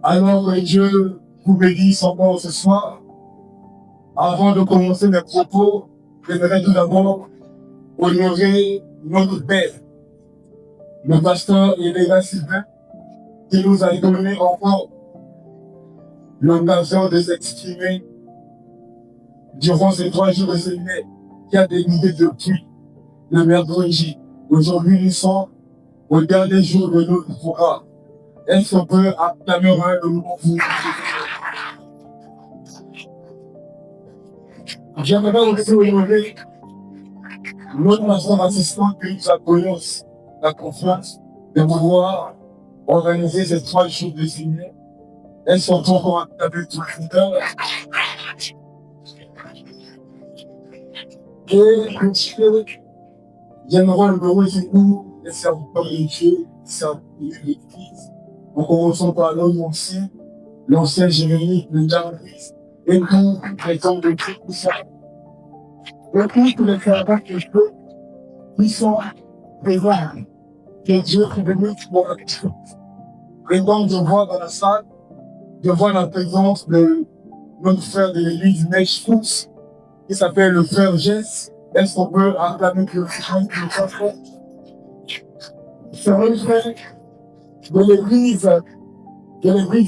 Alors que Dieu vous bénisse encore ce soir. Avant de commencer mes propos, j'aimerais tout d'abord honorer notre Père, le pasteur Eléa Sylvain, qui nous a donné encore l'occasion de s'exprimer durant ces 3 jours de séminaire qui a débuté depuis le mercredi. Aujourd'hui, nous sommes au dernier jour de notre programme. Est-ce qu'on peut acclamer le moment pour j'aimerais aussi honorer notre pasteur assistant qui nous accorde la confiance de pouvoir organiser ces 3 jours de séminaire. Est-ce qu'on peut encore acclamer tout le monde? Et j'aimerais honorer surtout les serviteurs de Dieu, les serviteurs de l'Église. En commençant par l'homme ancien, l'ancien Jérémie, le Jarvis, et tous les gens de Dieu qui sont, et tous les serviteurs de Dieu qui sont présents, que Dieu est venu pour la chose. Et donc, je vois dans la salle, je vois la présence de notre frère de l'église, Mèche Fuchs, qui s'appelle le frère Jess. Est-ce qu'on peut acclamer que le frère c'est un frère de l'église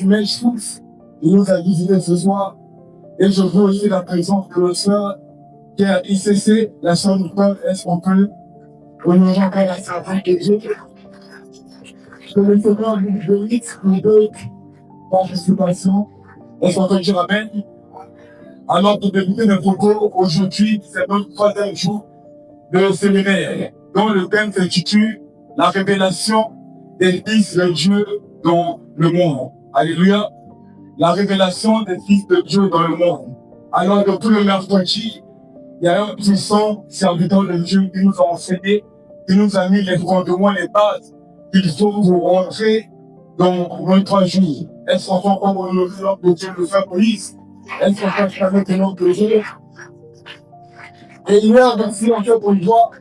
Mèche Fuchs, il nous a visité ce soir. Et je vois aussi la présence de la sœur qui est à ICC, la sœur du frère. Est-ce qu'on peut honorer encore la servante de Dieu? Que le Seigneur nous bénisse, nous donne participation. Est-ce qu'on peut dire Amen? Alors, pour débuter le propos, aujourd'hui, c'est notre 3e jour de séminaire, dont le thème s'intitule La révélation des fils de Dieu dans le monde. Alléluia. La révélation des fils de Dieu dans le monde. Alors, depuis le mercredi, il y a un puissant serviteur de Dieu qui nous a enseigné, qui nous a mis les fondements, les bases qu'il faut pour rentrer dans nos 3 jours. Est-ce qu'on peut encore honorer l'homme de Dieu, le frère Moïse? Est-ce qu'on peut acclamer le nom de Dieu? Et hier, merci en fait pour le voir,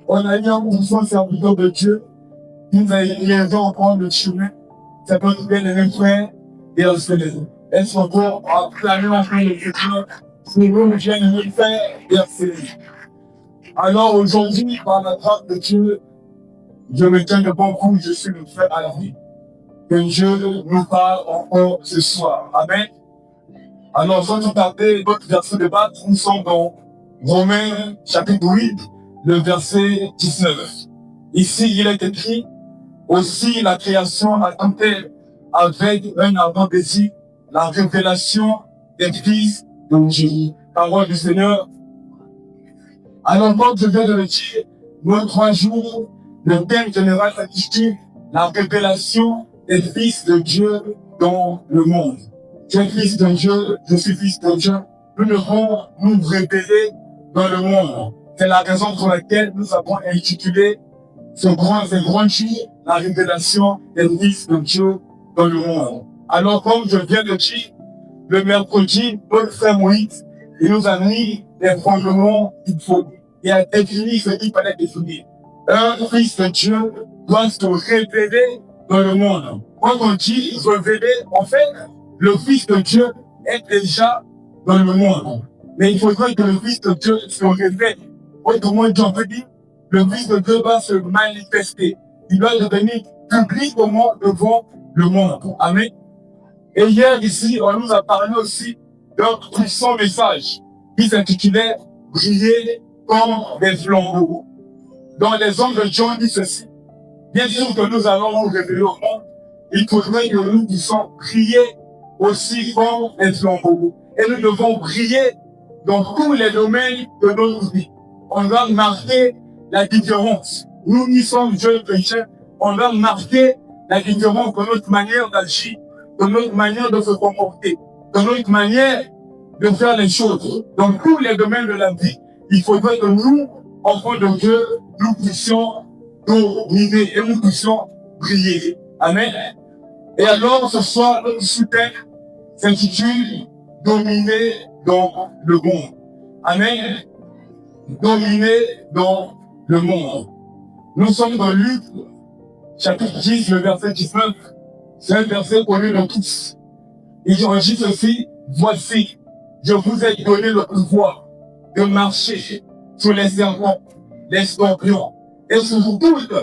on a eu un puissant serviteur de Dieu qui nous a aidé à prendre le chemin. Ça peut être bien les frères et un seul. Est-ce qu'on peut acclamer enfin le Seigneur? C'est nous, bien-aimés frères et un seul. Alors aujourd'hui, par la grâce de Dieu, je me tiens devant vous, je suis le frère à la vie. Que Dieu nous parle encore ce soir. Amen. Alors, sans tout tarder, votre verset de base, nous sommes dans Romains chapitre 8, le verset 19. Ici, il est écrit, aussi la création attendait avec un ardent désir la révélation des fils de Dieu. Parole du Seigneur. Alors, comme je viens de le dire, nos 3 jours, le thème général s'intitule la révélation des fils de Dieu dans le monde. Tu es fils de Dieu, je suis fils de Dieu. Nous devons nous révéler dans le monde. C'est la raison pour laquelle nous avons intitulé ce grand jour, la révélation des fils de Dieu dans le monde. Alors, comme je viens de dire, le mercredi, notre frère Moïse, il nous a mis les fondements qu'il faut. Il a défini ce qu'il fallait définir. Un fils de Dieu doit se révéler dans le monde. Quand on dit révéler, en fait, le Fils de Dieu est déjà dans le monde. Mais il faudrait que le Fils de Dieu se révèle. Autrement dit, on peut dire, le Fils de Dieu va se manifester. Il doit devenir publiquement devant le monde. Amen. Et hier, ici, on nous a parlé aussi d'un puissant message qui s'intitulait « Briller comme des flambeaux ». Dans les hommes de Dieu, on dit ceci. Bien sûr que nous allons nous révéler au monde, il faudrait que nous puissions briller aussi comme des flambeaux. Et nous devons briller dans tous les domaines de notre vie. On doit marquer la différence. Nous qui sommes jeunes chrétiens, on doit marquer la différence de notre manière d'agir, de notre manière de se comporter, de notre manière de faire les choses. Dans tous les domaines de la vie, il faudrait que nous, enfants de Dieu, nous puissions dominer et nous puissions briller. Amen. Et alors, ce soir, notre sous-thème s'intitule « Dominer dans le monde ». Amen. Dominer dans le monde. Nous sommes dans Luc, chapitre 10, le verset 19. C'est un verset connu de tous. Il dit ceci, voici, je vous ai donné le pouvoir de marcher sur les serpents, les scorpions, et sur toute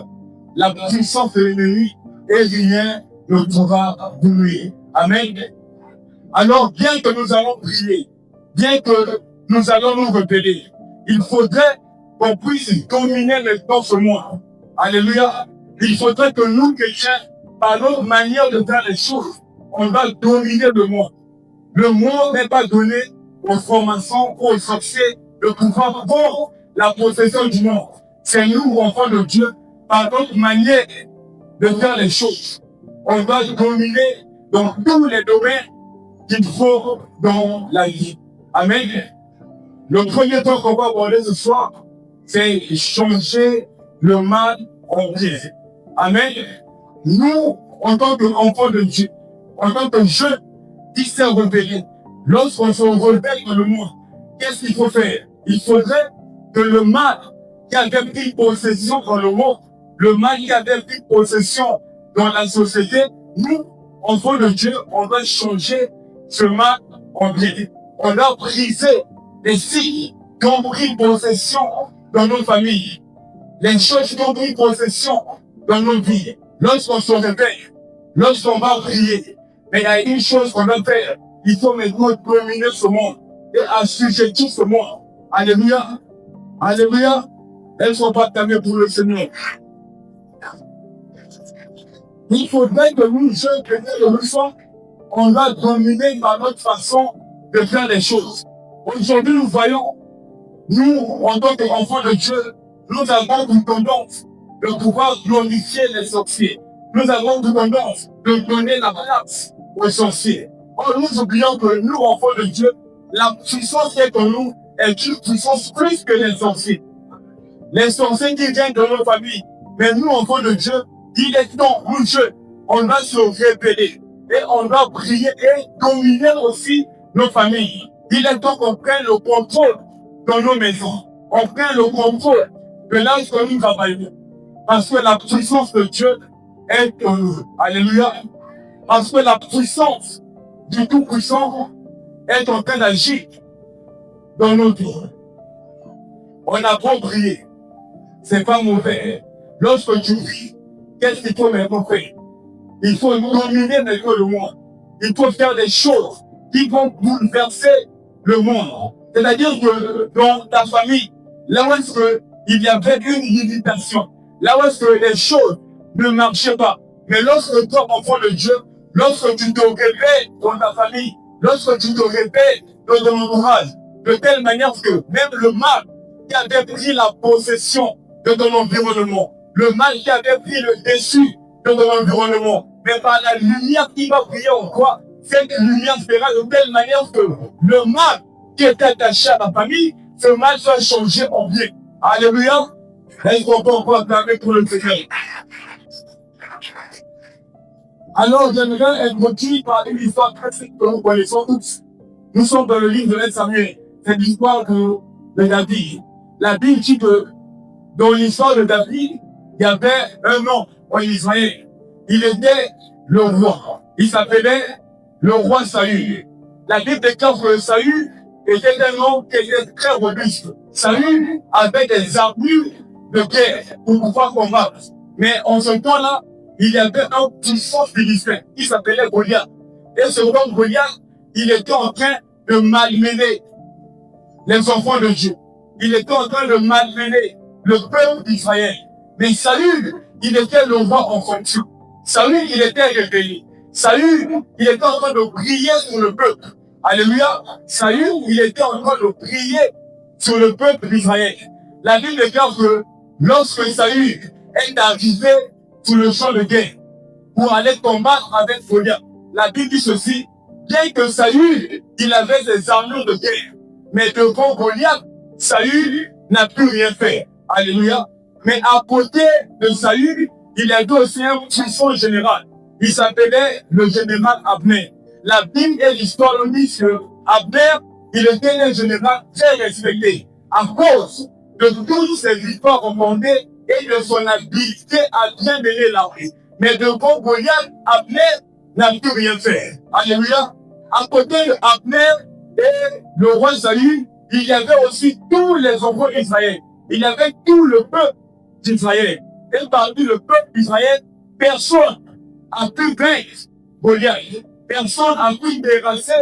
la puissance de l'ennemi, et rien ne pourra vous nuire. Amen. Alors, bien que nous allons prier, bien que nous allons nous rebeller, il faudrait qu'on puisse dominer maintenant ce monde. Alléluia. Il faudrait que nous, chrétiens, par notre manière de faire les choses, on va dominer le monde. Le monde n'est pas donné aux francs-maçons, aux sorciers, le pouvoir pour la possession du monde. C'est nous, enfants de Dieu, par notre manière de faire les choses. On va dominer dans tous les domaines qu'il faut dans la vie. Amen. Le premier point qu'on va aborder ce soir, c'est changer le mal en bien. Amen. Nous, en tant qu'enfants de Dieu, en tant que jeunes qui s'est rebellé, lorsqu'on se rebelle dans le monde, qu'est-ce qu'il faut faire? Il faudrait que le mal qui avait pris possession dans le monde, le mal qui avait pris possession dans la société, nous, enfants de Dieu, on doit changer ce mal en bien. On doit briser les signes qui ont pris possession dans nos familles, les choses qui ont pris possession dans nos vies. Lorsqu'on se réveille, lorsqu'on va prier, mais il y a une chose qu'on doit faire. Il faut maintenant dominer ce monde et assujettir ce monde. Alléluia. Alléluia. Elles ne sont pas tamées pour le Seigneur. Il faudrait que nous, jeunes chrétiens de leçon, on doit dominer par notre façon de faire les choses. Aujourd'hui, nous voyons, nous, en tant qu'enfants de Dieu, nous avons une tendance de pouvoir glorifier les sorciers. Nous avons une tendance de donner la place aux sorciers. Or, nous oublions que nous, enfants de Dieu, la puissance qui est en nous est une puissance plus que les sorciers. Les sorciers qui viennent de nos familles. Mais nous, enfants de Dieu, il est temps, nous, jeunes, on va se révéler et on va prier et dominer aussi nos familles. Il est temps qu'on prenne le contrôle dans nos maisons. On prenne le contrôle de là où nous travaillons. Parce que la puissance de Dieu est en nous. Alléluia. Parce que la puissance du Tout-Puissant est en train d'agir dans nos vies. On a beau prier, c'est pas mauvais. Lorsque tu pries, qu'est-ce qu'il faut maintenant faire? Il faut dominer maintenant le monde. Il faut faire des choses qui vont bouleverser le monde. C'est-à-dire que dans ta famille, là où est-ce qu'il y avait une limitation, là où est-ce que les choses ne marchaient pas, mais lorsque toi, enfant de Dieu, lorsque tu te réveilles dans ta famille, lorsque tu te réveilles dans ton entourage, de telle manière que même le mal qui avait pris la possession de ton environnement, le mal qui avait pris le dessus de ton environnement, mais par la lumière qui va briller en toi, cette lumière fera de telle manière que le mal qui est attaché à ta famille, ce mal soit changé en bien. Alléluia. Est-ce qu'on peut encore acclamer pour le Seigneur? Alors, j'aimerais introduire par une histoire très simple que nous connaissons tous. Nous sommes dans le livre de 1 Samuel. C'est l'histoire de David. La Bible dit que dans l'histoire de David, il y avait un homme en Israël. Il était le roi. Il s'appelait le roi Saül. La Bible déclare que Saül était un homme qui était très robuste. Saül avait des armures de guerre pour pouvoir combattre. Mais en ce temps-là, il y avait un puissant Philistin qui s'appelait Goliath. Et ce roi Goliath, il était en train de malmener les enfants de Dieu. Il était en train de malmener le peuple d'Israël. Mais Saül, il était le roi en fonction. Saül, il était réveillé. Saül, il était en train de prier sur le peuple. Alléluia. Saül, il était en train de prier sur le peuple d'Israël. La Bible déclare que lorsque Saül est arrivé sur le champ de guerre pour aller combattre avec Goliath, la Bible dit ceci, bien que Saül, il avait des armures de guerre, mais devant Goliath, Saül n'a plus rien fait. Alléluia. Mais à côté de Saül, il y avait aussi un puissant général. Il s'appelait le général Abner. La Bible et l'histoire nous disent que Abner, il était un général très respecté à cause de toutes ces victoires remportées et de son habileté à bien mener l'armée. Mais devant Goliath, Abner n'a pu rien faire. Alléluia. À côté d'Abner et le roi Saül, il y avait aussi tous les enfants d'Israël. Il y avait tout le peuple d'Israël. Et parmi le peuple d'Israël, personne n'a pu vaincre Goliath. Personne n'a pu terrasser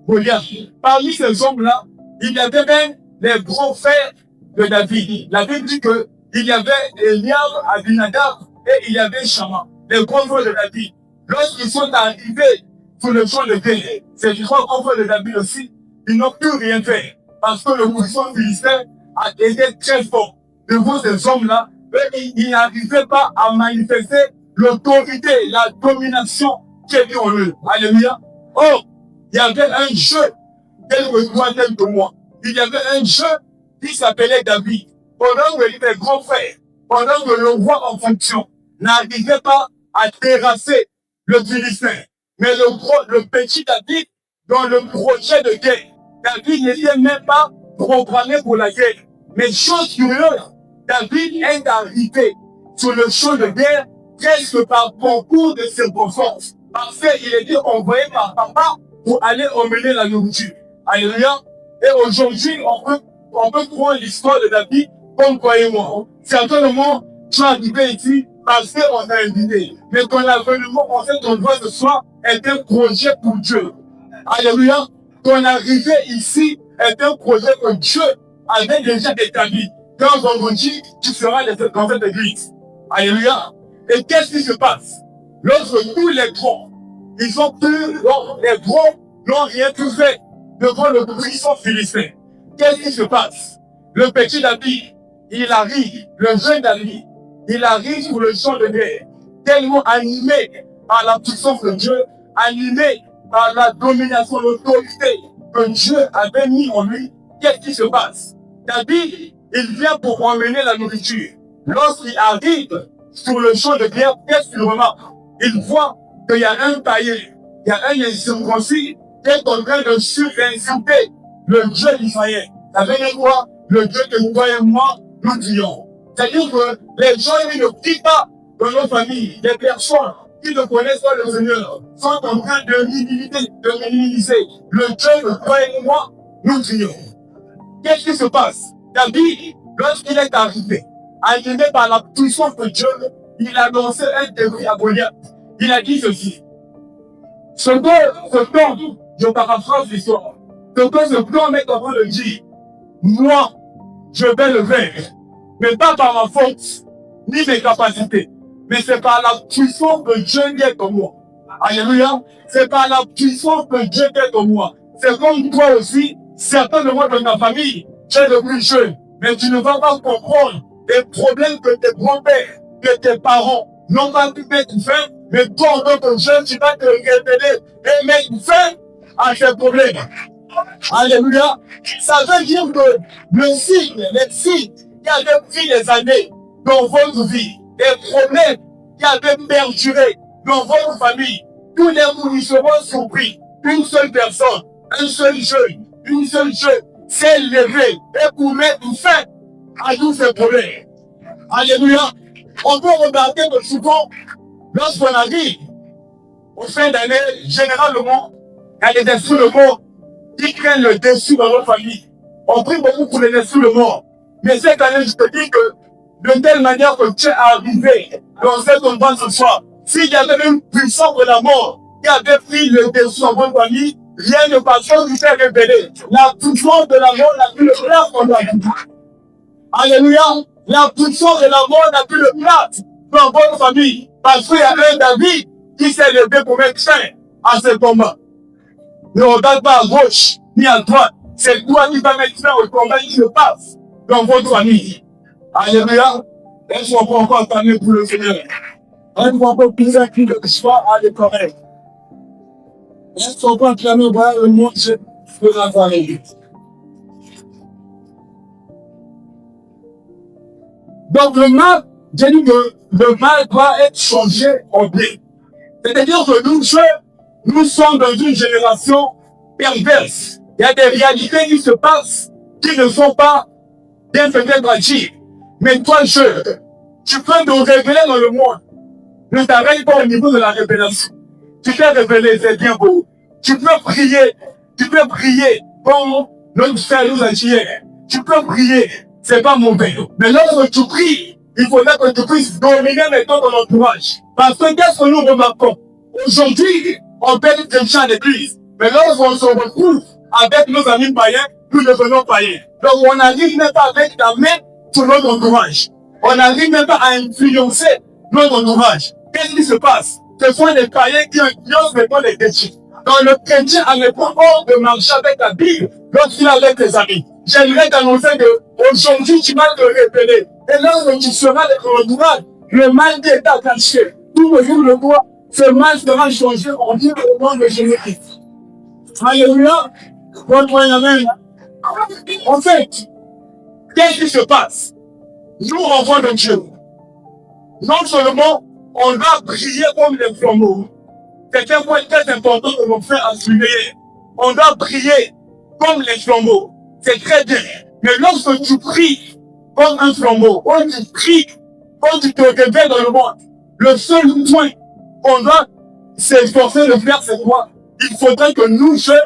Goliath. Parmi ces hommes-là, il y avait même les grands frères de David. La Bible dit que il y avait Eliab, Abinadab et il y avait Shama, les grands frères de David. Lorsqu'ils sont arrivés sur le champ de guerre, ces trois grands frères de David aussi, ils n'ont pu rien faire parce que le puissant philistin a été très fort. Devant ces hommes-là, ils n'arrivaient pas à manifester l'autorité, la domination qui est en eux. Alléluia. Oh, il y avait un jeu, quelque chose de moi. Il y avait un jeu qui s'appelait David. Pendant que les grands frères, pendant que le roi en fonction n'arrivait pas à terrasser le Philistin, mais le petit David, dans le projet de guerre, David n'était même pas programmé pour la guerre. Mais chose curieuse, David est arrivé sur le champ de guerre presque par concours de circonstances. Parce qu'il était envoyé par papa pour aller emmener la nourriture. Alléluia. Et aujourd'hui, on peut prendre l'histoire de David comme croyez-moi. Certainement, tu es arrivé ici parce qu'on t'a invité. Mais ton avènement en cet endroit ce soir est un projet pour Dieu. Alléluia. Ton arrivée ici est un projet que Dieu avait déjà établi. Quand vendredi, tu seras dans cette église. Alléluia. Et qu'est-ce qui se passe? Lorsque tous les grands, ils ont pu, les grands n'ont rien pu faire devant le puissant philistin. Qu'est-ce qui se passe? Le petit David, il arrive, le jeune David, il arrive sur le champ de guerre, tellement animé par la puissance de Dieu, animé par la domination, l'autorité que Dieu avait mis en lui. Qu'est-ce qui se passe? David, il vient pour emmener la nourriture. Lorsqu'il arrive sur le champ de guerre, qu'est-ce qu'il remarque? Il voit qu'il y a un taillé, il y a un incirconcis qui est en train de surinsulter le Dieu d'Israël. Ça veut dire quoi? Le Dieu que toi et moi, nous disons. C'est-à-dire que les gens, ils ne quittent pas dans nos familles. Les personnes qui ne connaissent pas le Seigneur sont en train de minimiser le Dieu que toi et moi, nous disons. Qu'est-ce qui se passe? David, lorsqu'il est arrivé, animé par la puissance de Dieu, il a lancé un défi à Goliath. Il a dit ceci. Ce temps, je paraphrase l'histoire. Ce temps est en train de dire, moi, je vais le vaincre. Mais pas par ma force, ni mes capacités. Mais c'est par la puissance de Dieu qui est en moi. Alléluia. C'est par la puissance de Dieu qui est en moi. C'est comme toi aussi, certainement dans ta famille, tu es le plus jeune. Mais tu ne vas pas comprendre les problèmes que tes grands-pères, que tes parents n'ont pas pu mettre fin. Mais toi, en tant que jeune, tu vas te révéler et mettre fin à ces problèmes. Alléluia. Ça veut dire que les signes qui avaient pris les années dans votre vie, les problèmes qui avaient perduré dans votre famille, tous les mots seront surpris. Une seule personne, un seul jeune, une seule jeune s'est levée et pour mettre fin à tous ces problèmes. Alléluia. On peut remarquer que souvent, lorsqu'on arrive au fin d'année, généralement, il y a des esprits de mort qui craignent le dessus dans notre famille. On prie beaucoup pour les esprits de mort. Mais cette année, je te dis que de telle manière que tu es arrivé dans cet endroit ce soir, s'il y avait une puissance de la mort qui avait pris le dessus dans votre famille, rien ne passe qui s'est révélé. La puissance de la mort n'a plus le place dans la vie. Alléluia. La puissance de la mort n'a plus le place dans votre famille. Parce qu'il y a un David qui s'est levé pour mettre fin à ce combat. Ne regarde pas à gauche ni à droite. C'est toi qui vas mettre fin au combat qui se passe dans votre famille. Alléluia. Laisse-moi pas encore entamer pour le Seigneur. Laisse-moi pas plus acquis de l'histoire à l'écorner. Laisse-moi pas clamer voir le monde de la famille. Donc le mal, j'ai dit que le mal doit être changé en bien. C'est-à-dire que nous sommes dans une génération perverse. Il y a des réalités qui se passent qui ne sont pas bien peut-être à dire. Mais toi, Tu peux te révéler dans le monde. Ne t'arrête pas au niveau de la révélation. Tu t'es révélé, c'est bien beau. Tu peux prier comme notre frère nous a dit hier. Tu peux prier, c'est pas mauvais. Mais lorsque tu pries, il faudrait que tu puisses dominer maintenant ton entourage. Parce que qu'est-ce que nous remarquons? Aujourd'hui, on perd des gens à l'église. Mais lorsqu'on se retrouve avec nos amis païens, nous devenons païens. Donc on n'arrive même pas avec la main sur notre entourage. On n'arrive même pas à influencer notre entourage. Qu'est-ce qui se passe? Ce sont les païens qui influencent maintenant les chrétiens. Donc le chrétien a le pouvoir de marcher avec la Bible lorsqu'il est avec tes amis. J'aimerais t'annoncer que aujourd'hui tu vas te révéler. Et lorsque tu seras avec ton entourage, le mal qui est attaché, tout le jour de toi, ce mal sera changé en Dieu au nom de Jésus-Christ. Alléluia. Donne-moi une amen. En fait, qu'est-ce qui se passe? Nous, enfants de Dieu, non seulement on doit briller comme les flambeaux. C'est un point très important que mon frère a souligné. On doit briller comme les flambeaux. C'est très bien. Mais lorsque tu pries comme un flambeau, quand tu pries, quand tu te réveilles dans le monde, le seul point qu'on doit s'efforcer de faire, c'est quoi? Il faudrait que nous, jeunes,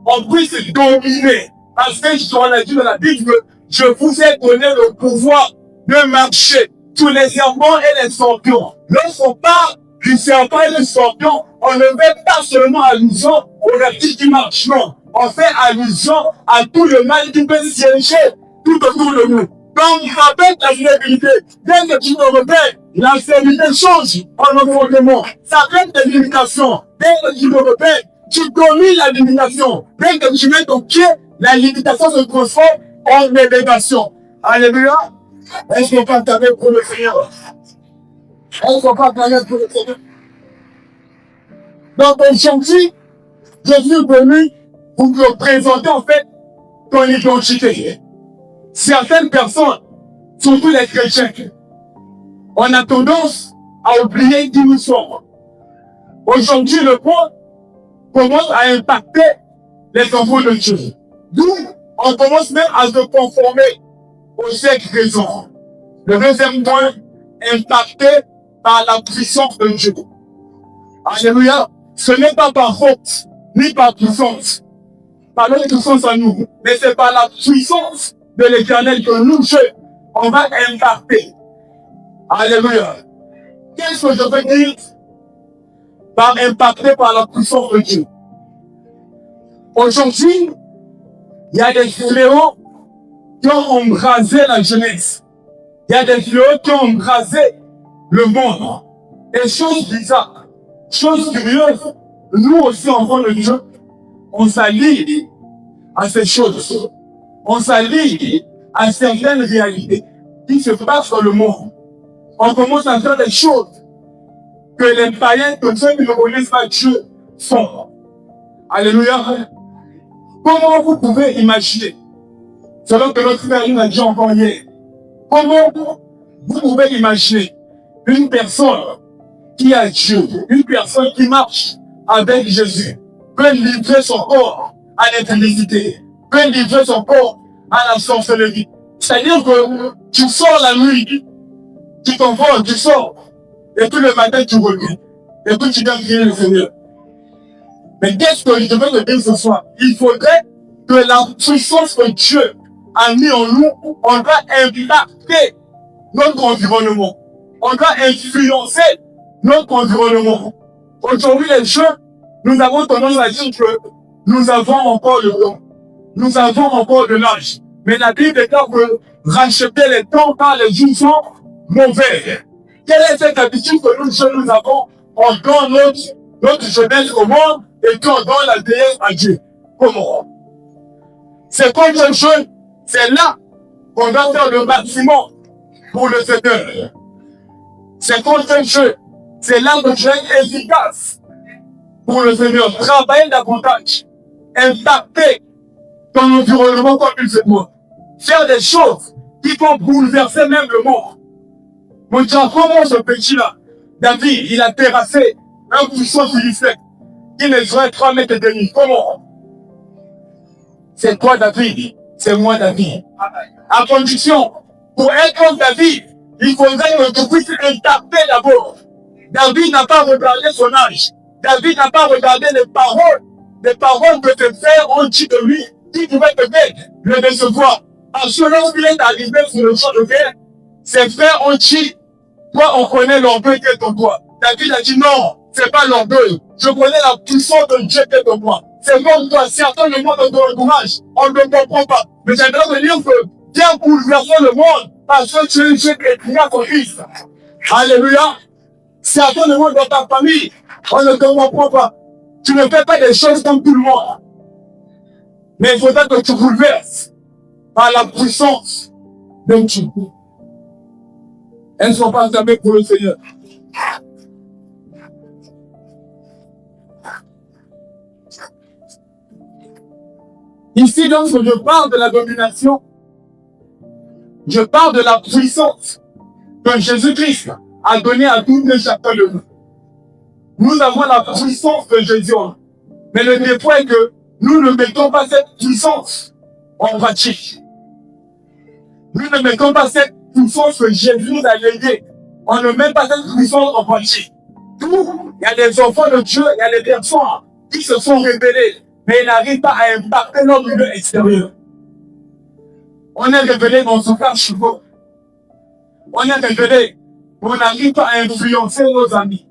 on puisse dominer. Parce que je l'ai dit dans la Bible, je vous ai donné le pouvoir de marcher sur les serpents et les scorpions. Lorsqu'on parle du serpent et du scorpion, on ne fait pas seulement allusion aux reptiles qui marchent, non. On fait allusion à tout le mal qui peut siéger tout autour de nous. Donc, avec la vulnérabilité, dès que tu te repères, la sérénité change en environnement. Ça fait des limitations. Dès que tu te repères, tu domines la limitation. Dès que tu mets ton pied, la limitation se transforme en élévation. Alléluia. Est-ce qu'on peut t'amener pour le Seigneur? Est-ce qu'on peut t'amener pour le Seigneur? Donc aujourd'hui, je suis venu pour te présenter en fait ton identité. Certaines personnes, surtout les chrétiens, on a tendance à oublier qui nous sommes. Aujourd'hui, le point commence à impacter les enfants de Dieu. D'où on commence même à se conformer aux sexe raisons. Le deuxième point, impacté par la puissance de Dieu. Alléluia. Ce n'est pas par faute, ni par puissance. Par notre puissance à nous. Mais c'est par la puissance de l'Éternel que nous, on va impacter. Alléluia. Qu'est-ce que je veux dire par impacter par la puissance de Dieu? Aujourd'hui, il y a des fléaux qui ont embrasé la jeunesse. Il y a des fléaux qui ont embrasé le monde. Et chose bizarre, chose curieuse, nous aussi, enfants de Dieu, on s'allie à ces choses. On s'allie à certaines réalités qui se passent dans le monde. On commence à faire des choses que les païens, que ceux qui ne connaissent pas Dieu, font. Alléluia. Comment vous pouvez imaginer, selon que notre frère nous a dit encore hier, comment vous pouvez imaginer une personne qui a Dieu, une personne qui marche avec Jésus, peut livrer son corps à l'infidélité, peut livrer son corps à la sorcellerie. C'est-à-dire que tu sors la nuit, tu t'envoles, tu sors, et tout le matin tu reviens, et puis tu viens prier le Seigneur. Mais qu'est-ce que je veux te dire ce soir? Il faudrait que la puissance que Dieu a mis en nous, on doit impacter notre environnement. On doit influencer notre environnement. Aujourd'hui, les jeunes, nous avons tendance à dire que nous avons encore le temps. Nous avons encore de l'âge. Mais la Bible déclare que racheter les temps car les jours sont mauvais. Quelle est cette habitude que nous jeunes nous avons? On donne notre jeunesse au monde et qu'on donne la déesse à Dieu. Comment? C'est comme un jeune, c'est là qu'on doit faire le maximum pour le Seigneur. C'est comme un jeune, c'est là que tu es efficace pour le Seigneur. Travailler davantage, impacter ton environnement comme il se doit. Faire des choses qui vont bouleverser même le monde. Mon Dieu, comment ce petit-là, David, il a terrassé un puissant Philistin qui mesurait 3 mètres et demi. Comment? C'est toi, David. C'est moi, David. À condition, pour être comme David, Il faudrait que tu puisses impacter d'abord. David n'a pas regardé son âge. David n'a pas regardé les paroles que tes frères ont dit de lui, qui pouvaient peut-être le décevoir. Parce que lorsqu'il est arrivé sur le champ de guerre, ses frères ont dit, toi, on connaît l'orgueil qui est en toi. David a dit non, c'est pas l'orgueil. Je connais la puissance de Dieu qui est en moi. C'est comme toi, certains le monde de ton entourage, on ne comprend pas. Mais j'aimerais te dire que viens bouleverser le monde parce que tu es Dieu qui est à ton fils. Alléluia. Certains le monde dans ta famille, on ne te comprend pas. Tu ne fais pas des choses comme tout le monde. Mais il faudra que tu bouleverses par la puissance de Dieu. Elles ne sont pas jamais pour le Seigneur. Ici, lorsque je parle de la domination, je parle de la puissance que Jésus-Christ a donnée à tous les chacun de nous. Nous avons la puissance de Jésus. Mais le défaut est que nous ne mettons pas cette puissance en pratique. Nous ne mettons pas cette puissance que Jésus nous a léguée. On ne met pas cette puissance en pratique. Tout, il y a des enfants de Dieu, il y a des personnes qui se sont révélés, mais ils n'arrivent pas à impacter leur milieu extérieur. On est révélé dans son cas chevaux. On est révélé, on n'arrive pas à influencer nos amis.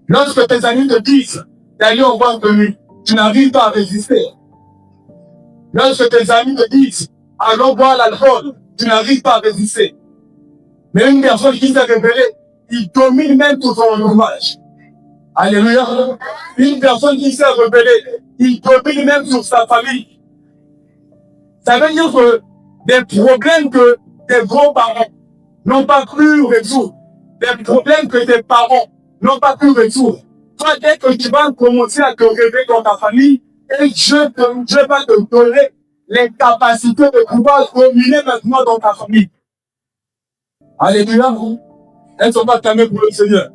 Lorsque tes amis te disent d'aller au bois de nuit, tu n'arrives pas à résister. Lorsque tes amis te disent allons boire l'alcool, tu n'arrives pas à résister. Mais une personne qui s'est révélée, il domine même tout son entourage. Alléluia. Une personne qui s'est révélée, il domine même sur sa famille. Ça veut dire que des problèmes que tes grands-parents n'ont pas pu résoudre, des problèmes que tes parents n'ont pas pu résoudre, toi, dès que tu vas commencer à te réveiller dans ta famille, et Dieu va te donner les capacités de pouvoir dominer maintenant dans ta famille. Alléluia. Elles ne sont pas clamées pour le Seigneur.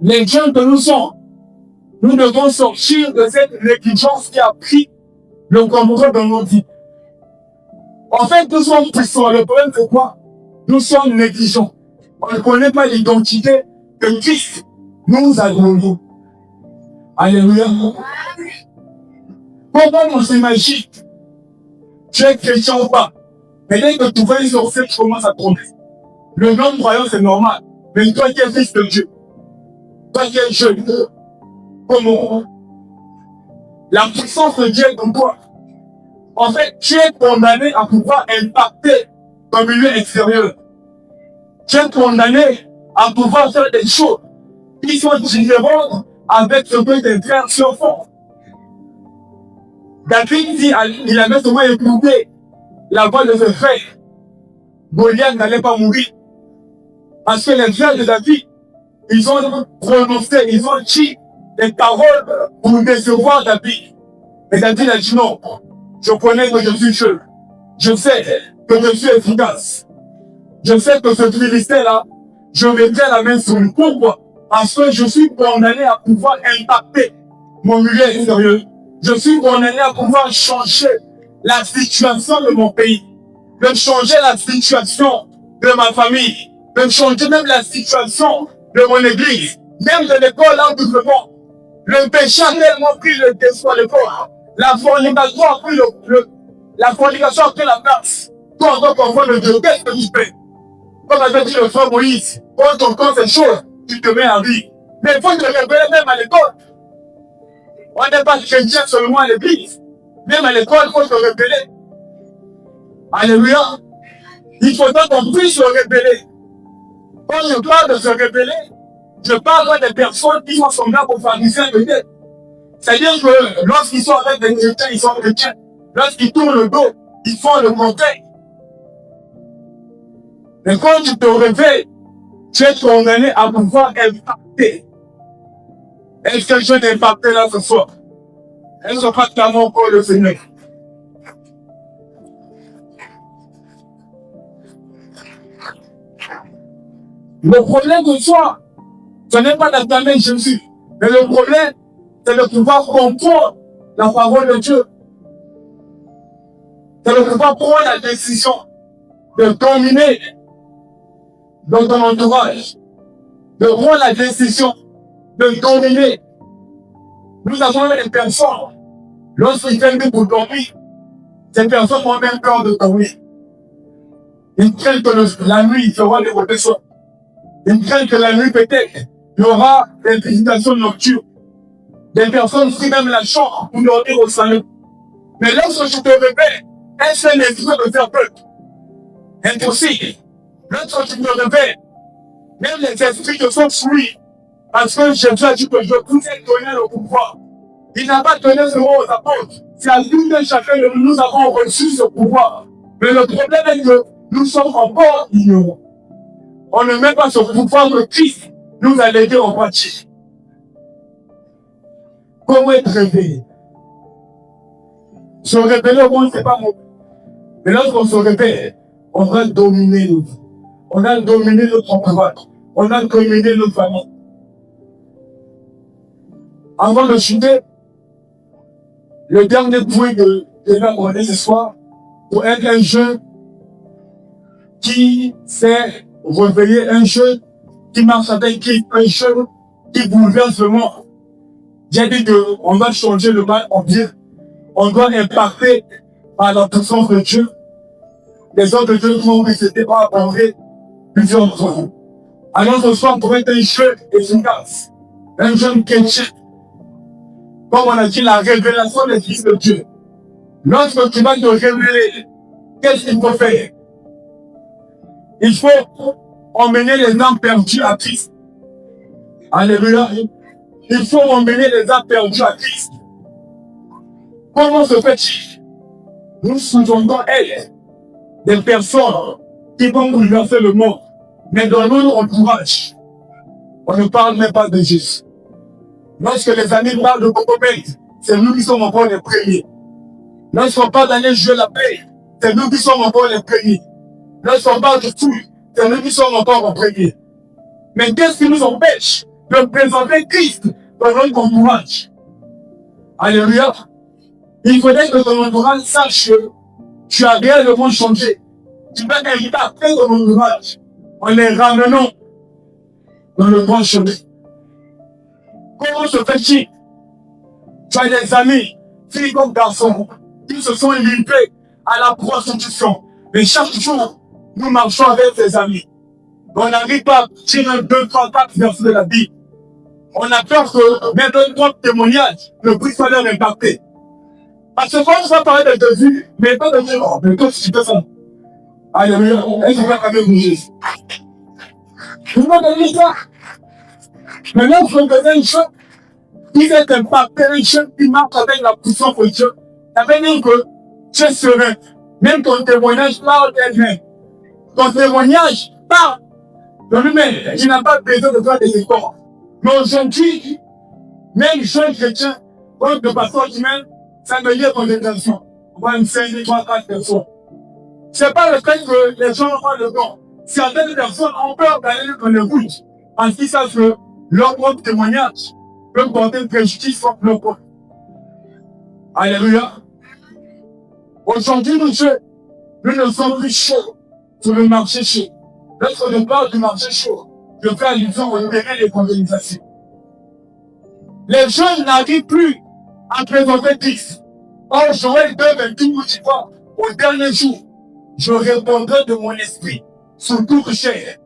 Les gens que nous sommes, nous devons sortir de cette négligence qui a pris le contrôle de nos vies. En fait, nous sommes puissants. Le problème, c'est quoi? Nous sommes négligents. On ne connaît pas l'identité que Christ nous a donnée. Alléluia. Comment on s'imagine? Tu es chrétien ou pas? Mais dès que tu vois une sorcière, tu commences à tromper. Le non-croyant, c'est normal. Mais toi qui es fils de Dieu, toi qui es jeune, comment? La puissance de Dieu est en toi. En fait, tu es condamné à pouvoir impacter ton milieu extérieur. Tu es condamné à pouvoir faire des choses qui sont différentes avec ce que tes frères font. David dit, il avait seulement écouté la voix de ses frères. Goliath n'allait pas mourir. Parce que les frères de David, ils ont prononcé, ils ont dit des paroles pour décevoir David. Mais David a dit non. Je connais que je suis Dieu. Je sais que je suis efficace. Je sais que ce Philistin-là, je mettrai la main sur lui. Pourquoi? Parce que je suis condamné à pouvoir impacter mon milieu extérieur. Je suis condamné à pouvoir changer la situation de mon pays, de changer la situation de ma famille, de changer même la situation de mon église, même de l'école là où nous vivons. Le péché a tellement pris le dessus de l'école. La fornication a pris la place. Toi, en tant qu'enfant de Dieu, qu'est-ce que tu fais? Comme avait dit le frère Moïse, quand tu entends ces choses, tu te mets à rire. Mais il faut te révéler même à l'école. On n'est pas chrétien seulement à l'église. Même à l'école, il faut se révéler. Alléluia. Il faudra qu'on puisse se révéler. Quand je parle de se révéler, je parle des personnes qui sont semblables aux pharisiens peut-être. C'est-à-dire que lorsqu'ils sont avec des chrétiens, ils sont chrétiens. Lorsqu'ils tournent le dos, ils font le contraire. Mais quand tu te réveilles, tu es condamné à pouvoir impacter. Est-ce que je vais impacter là ce soir? Elles ne sont pas clairement encore le Seigneur. Le problème de soi, ce n'est pas d'acclamer Jésus. Mais le problème, c'est de pouvoir comprendre la parole de Dieu. C'est de pouvoir prendre la décision de dominer dans ton entourage, de prendre la décision de dominer. Nous avons des personnes, lorsqu'ils viennent pour dormir, ces personnes ont même peur de dormir. Ils craignent que la nuit, il y aura des rotations. Ils craignent que la nuit, peut-être, il y aura des visitations nocturnes. Des personnes qui même la chambre pour dormir au salon. Mais lorsque je te réveille, un seul esprit de faire peur. Impossible. Lorsque tu me réveilles, même les esprits te sont soumis. Parce que Jésus a dit que je vous ai donné le pouvoir. Il n'a pas donné ce mot aux apôtres. C'est à nous de chacun de nous avons reçu ce pouvoir. Mais le problème est que nous sommes encore ignorants. On ne met pas ce pouvoir que Christ nous a légué en pratique. Comment être réveillé? Se révéler au moins, c'est pas mauvais. Mais lorsqu'on se réveille, on va dominer nos vies. On a dominé notre entourage. On a dominé notre famille. Avant de chuter, le dernier point que je vais aborder ce soir, pour être un jeune qui s'est réveillé, un jeune qui marche avec Christ, un jeune qui bouleverse le monde. J'ai dit qu'on va changer le mal en bien. On doit impacter par la puissance de Dieu. Les autres Dieu qui ont précédé par aborder plusieurs fois. Alors ce soir, pour être un jeune efficace, un jeune chrétien, comme on a dit, la révélation des fils de Dieu. Lorsque tu vas te révéler, qu'est-ce qu'il faut faire? Il faut emmener les âmes perdues à Christ. Alléluia. Il faut emmener les âmes perdues à Christ. Comment se fait-il? Nous sous-entendons elles, des personnes qui vont bouleverser le monde. Mais dans notre entourage, on ne parle même pas de Jésus. Lorsque les amis parlent de Cocobel, c'est nous qui sommes encore les premiers. Lorsqu'on parle d'aller jouer la paix, c'est nous qui sommes encore les premiers. Lorsqu'on parle de tout, c'est nous qui sommes encore en premier. Mais qu'est-ce qui nous empêche de présenter Christ dans notre entourage? Alléluia. Il faudrait que ton entourage sache que tu as réellement changé. Tu vas inviter après ton entourage en les ramenant dans le bon chemin. Comment se fait-il? Tu as des amis, filles comme garçons, qui se sont livrés à la prostitution. Mais chaque jour, nous marchons avec ces amis. On n'arrive pas à tirer 2, 3, 4 versets de la Bible. On a peur que même notre témoignage ne puisse pas leur impacter. Parce que quand on va parler de Jésus, mais pas de dire, oh, mais toi, tu fais ça. Alléluia. Est-ce que tu vas quand même bouger? Vous m'avez dit ça? Maintenant, il faut donner une chose qui est impacté, une chose qui marche avec la puissance de Dieu. Ça veut dire que tu es serein. Même ton témoignage parle d'elle-même. Ton témoignage parle de lui-même. Il n'a pas besoin de toi des efforts. Mais aujourd'hui, même jeune chrétien, comme de pasteur humain, ça me liait ton intention. On va une 5, 3, 4 personnes. C'est pas le fait que les gens ont le don. Certaines personnes ont peur d'aller dans les routes. Parce qu'ils savent que leur propre témoignage peut porter préjudice sur leur propre. Alléluia. Aujourd'hui, nous ne sommes plus chauds sur le marché chaud. Lorsque je parle du marché chaud, je fais allusion au terrain des organisations. Les jeunes n'arrivent plus à présenter Christ. Or, Joël 2, 28 nous dit quoi? Au dernier jour, je répondrai de mon esprit sur toute chair.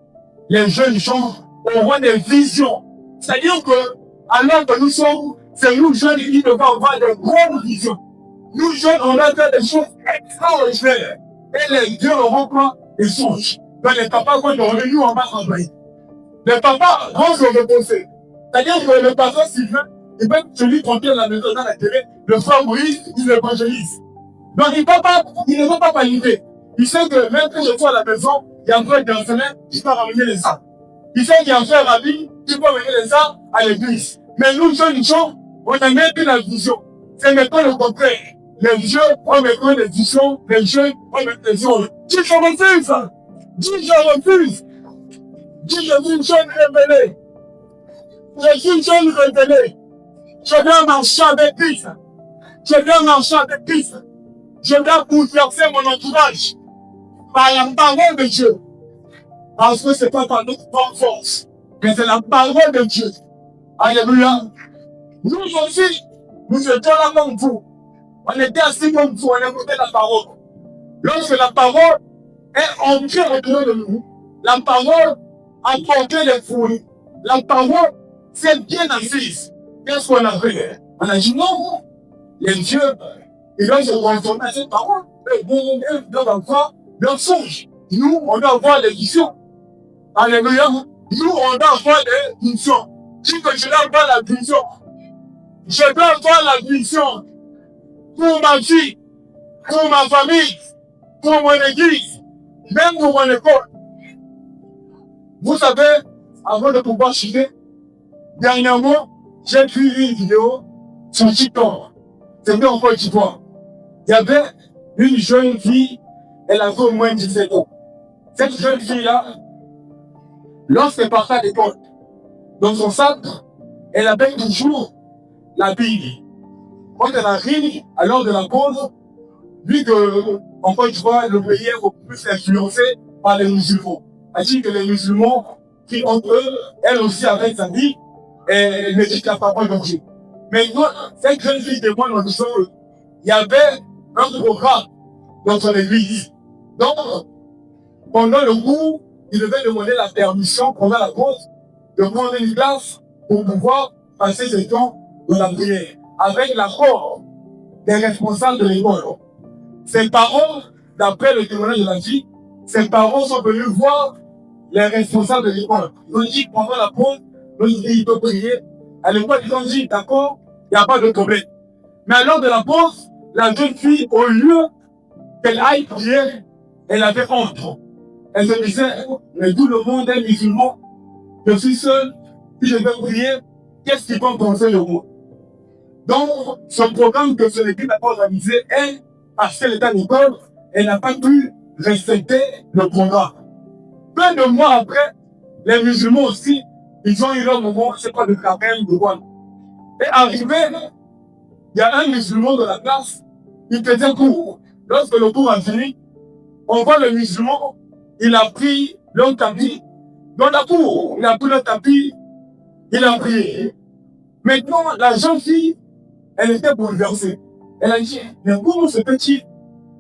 Les jeunes gens auront des visions. C'est-à-dire que, alors que nous sommes, c'est nous jeunes qui devons avoir de grandes visions. Nous jeunes, on a fait des choses extraordinaires. Et les dieux auront quoi? Des songes. Donc les papas, quand ils ont nous, on va travailler. Les papas vont se reposer. C'est-à-dire que le pasteur Sylvain, il peut celui qui à la maison dans la télé, le frère Moïse, il évangélise. Donc il ne va pas paniquer. Il sait que même quand je suis à la maison, il y a un frère d'enseignant qui va ramener les armes. Il sait qu'il y a un frère rabbi qui va ramener les armes à l'église. Mais nous, jeunes gens, on n'a même plus la vision. C'est maintenant le contraire. Les jeunes ont maintenant des visions, les jeunes ont maintenant des visions. Dis je refuse. Dis je refuse. Dis je suis une jeune révélée. Je suis une jeune révélée. Je viens marcher avec Christ. Je viens marcher avec Christ. Je dois bouleverser mon entourage par la parole de Dieu. Parce que ce n'est pas par notre propre force, mais c'est la parole de Dieu. Alléluia. Nous aussi, nous étions là comme vous. On était assis comme vous, on écoutait la parole. Lorsque la parole est entrée au-dedans de nous, la parole a porté les fruits. La parole s'est bien assise. Qu'est-ce qu'on a fait? On a dit non. Les dieux, ils doivent se conformer à cette parole. Ils doivent avoir leur songe. Nous, on doit avoir les visions. Alléluia. Nous, on doit avoir des visions. Dis que je dois avoir la vision. Je dois avoir la vision pour ma vie, pour ma famille, pour mon église, même pour mon école. Vous savez, avant de pouvoir chuter, dernièrement, j'ai vu une vidéo sur TikTok. C'était en Côte d'Ivoire. Il y avait une jeune fille, elle avait au moins 17 ans. Cette jeune fille-là, lorsqu'elle partait à l'école, dans son sac, elle avait toujours la Bible. Quand elle arrive à l'heure de la pause, vu qu'en Côte d'Ivoire, le pays est beaucoup plus influencé par les musulmans. C'est-à-dire que les musulmans, qui entre eux, elle aussi avec sa vie, et médite la parole de Dieu. Mais cette jeune fille témoigne en disant qu'il y avait un programme dans son église. Donc, pendant le cours, il devait demander la permission pendant la pause de prendre une classe pour pouvoir passer ce temps dans la prière, avec l'accord des responsables de l'école. Ses parents, d'après le témoignage de la vie, ses parents sont venus voir les responsables de l'école. Ils ont dit pendant la pause, il peut prier. À l'époque, ils ont dit d'accord, il n'y a pas de problème. Mais à l'heure de la pause, la jeune fille, au lieu qu'elle aille prier, elle avait honte. Elle se disait, mais tout le monde est musulman. Je suis seul, si je vais prier, qu'est-ce qu'ils vont penser de moi? Donc, ce programme que son équipe n'a pas organisé, elle, parce qu'elle était à l'école, elle n'a pas pu respecter le programme. Plein de mois après, les musulmans aussi, ils ont eu leur moment, c'est pas de carême, de quoi. Et arrivé, il y a un musulman de la classe, il faisait cours. Lorsque le cours a fini, on voit le musulman, il a pris le tapis. Dans la cour, il a pris le tapis, il a prié. Maintenant, la jeune fille, elle était bouleversée. Elle a dit, mais comment ce petit,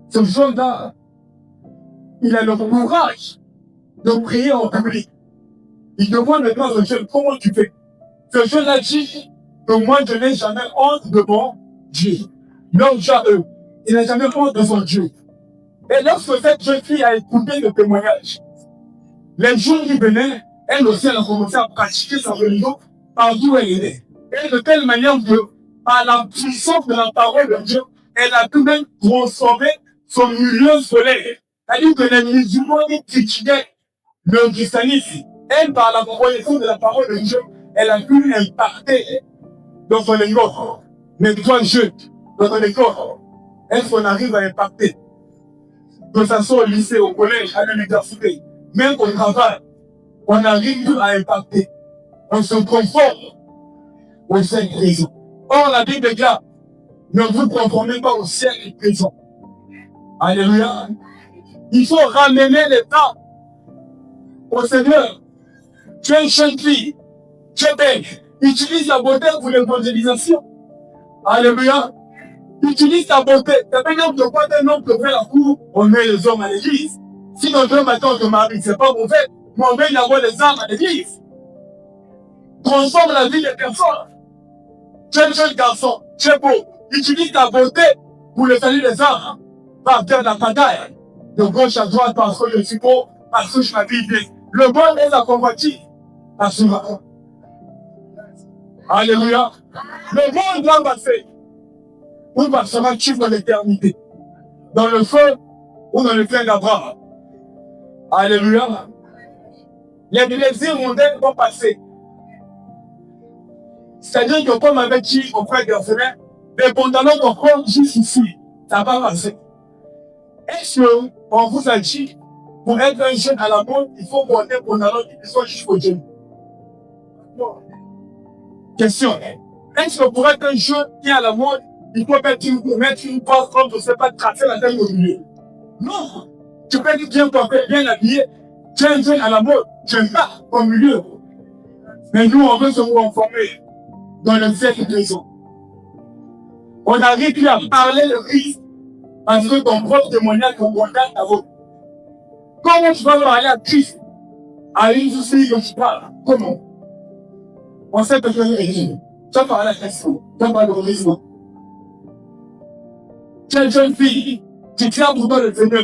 ce jeune-là, il a le courage de prier en public. Il demande maintenant à ce jeune, comment tu fais? Ce jeune-là dit que moi, je n'ai jamais honte de mon Dieu. Non, eux, il n'a jamais honte de son Dieu. Et lorsque cette jeune fille a écouté le témoignage, les jours qui venaient, elle aussi, elle a commencé à pratiquer sa religion partout où elle est. Et de telle manière que, par la puissance de la parole de Dieu, elle a tout de même transformé son milieu scolaire. C'est-à-dire que les musulmans qui critiquaient le christianisme, elle, par la connaissance de la parole de Dieu, elle a pu impacter dans son école. Mais toi, jeune, dans ton école, est-ce qu'on arrive à impacter? Que ce soit au lycée, au collège, à l'université, même au travail, on arrive à impacter. On se conforme au siècle présent. Or, la Bible dit, ne vous conformez pas au siècle présent. Alléluia. Il faut ramener les temps au Seigneur. Tu es une jeune fille, tu es belle. Utilise la beauté pour l'évangélisation. Alléluia. Utilise ta beauté. C'est pas un homme de quoi un homme qui fait la cour, on met les hommes à l'église. Si notre homme attend de mari, c'est pas mauvais, mais on met d'abord les âmes à l'église. Transforme la vie des personnes. Tu es un jeune garçon, tu es beau. Utilise ta beauté pour le salut des âmes. Pas faire la bataille. De gauche à droite parce que je suis beau, parce que je m'habille bien. Le bon est la convoitise. Assurément. Alléluia. Le monde doit passer. Où passera-t-il dans l'éternité? Dans le feu ou dans le plein d'Abraham? Alléluia. Les plaisirs mondains vont passer. C'est-à-dire que comme avec qui on prend des semaines, les pantalons qu'on prend juste ici, ça va passer. Est-ce qu'on vous a dit, pour être un jeune à la mode, il faut porter un pantalon qui soit jusqu'au genou? Question. Est-ce que pour être un jeune qui est à la mode, il faut mettre une porte comme je ne sais pas, tracer la tête au milieu. Non, tu peux être bien porté, bien habillé, jeune à la mode, j'aime pas au milieu. Mais nous, on veut se conformer dans le siècle présent. On n'arrive plus à parler le Christ parce que ton propre témoignage qu'on condamne à vous. Comment tu vas parler à Christ à une fille dont tu parles? Comment? On sait que tu es régi. Tu vas parler à Christ. Tu vas parler de religion. Tu es une jeune fille qui tient pour toi le Seigneur.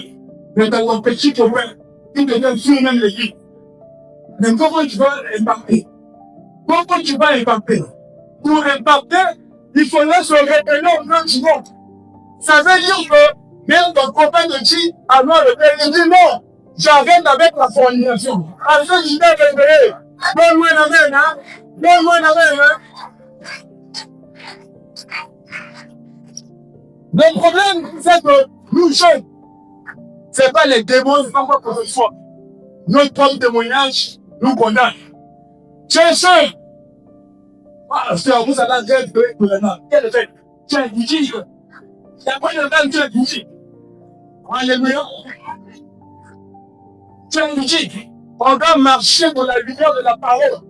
Mais dans ton petit copain, qui te donne sur même l'église. Mais comment tu vas impacter? Comment tu vas impacter? Pour impacter, il faudrait se révéler au nom du monde. Ça veut dire que même ton copain te dit, alors le père, il dit non, j'arrête avec la fornication. Parce que je t'ai révélé. Donne-moi la main, hein? Donne-moi la main, hein? Le problème, c'est que nous jeunes, c'est pas les démons, c'est pas quoi que ce soit. Notre propre témoignage nous condamne. Tu es seul. Ah, c'est à vous, ça l'a dit, quel effet? Tu es bougie. Il n'y a pas de temps, tu es bougie. Alléluia. Tu es bougie. On doit marcher dans la lumière de la parole.